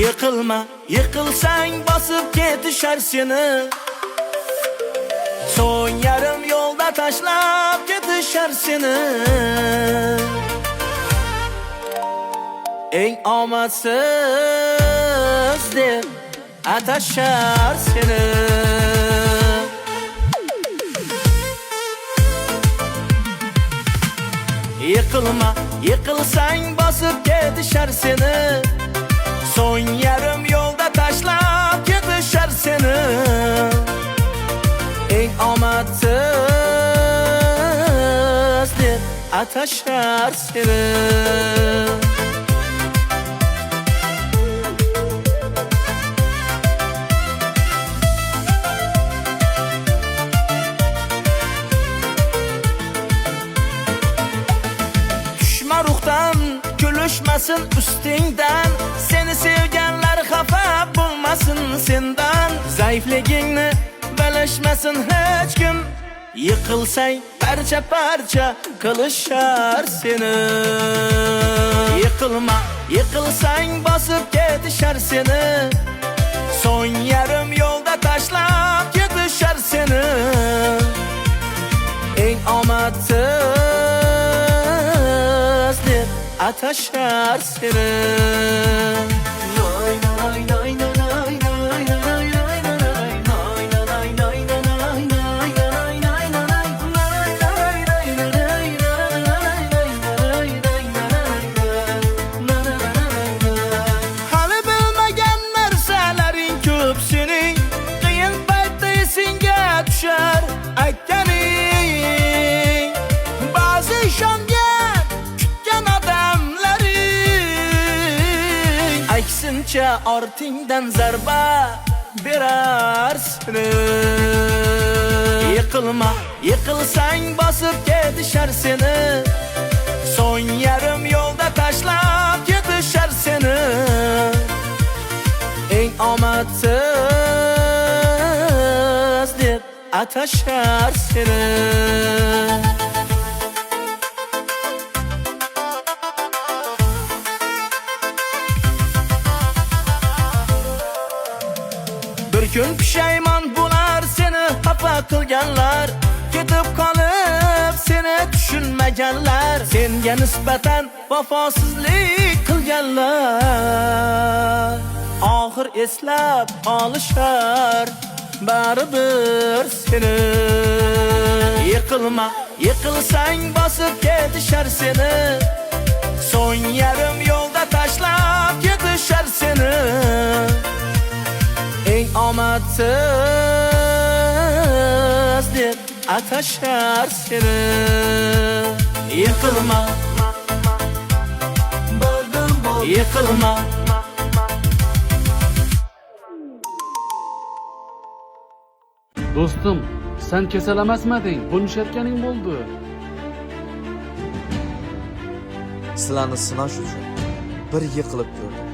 Yiqilma, yiqilsang bosib ketishar seni. So'ng yarim yo'lda tashlab ketishar seni. Eng omadsiz deb atashar seni. Yiqilma, yiqilsang bosib ketishar seni. So'ng yarim yo'lda tashlab ketishar seni. Eng omadsiz deb atashar seni. Tushma ruhdan, kulishmasin ustingdan. Seni sevganlar xafa bo'lmasin sendan. Zaifligingni bilishmasin hech kim. Yiqilsang parcha parcha qilishar seni. Yiqilma, yiqilsang bosib ketishar seni. So'ng yarim yo'lda tashlab ketishar seni. Eng omadsiz deb atashar seni. Hali bilmagan narsalaring ko'p sening. Qiyin paytda esingga tushar aytganing. Ba'zi ishongan, kutgan odamlaring aksincha ortingdan zarba berar seni. Yiqilma, yiqilsang bosib ketishar seni. So'ng yarim yo'lda tashlab ketishar seni. Eng omadsiz deb atashar seni. Bir kun pushaymon bo'lar seni xafa qilganlar. Ketib qolib seni tushunmaganlar. Senga nisbatan vafosizlik qilganlar. Oxir eslab olishar baribir seni. Yiqilma, yiqilsang bosib ketishar seni. So'ng yarim yo'lda tashlab ketishar seni. Eng omadsiz deb atashar seni. Yiqilma, yiqilma. Do'stim, sen kasal emasmiding? Bunishayotganing bo'ldi. Sizlarni sinash uchun bir yiqilib ko'rdim.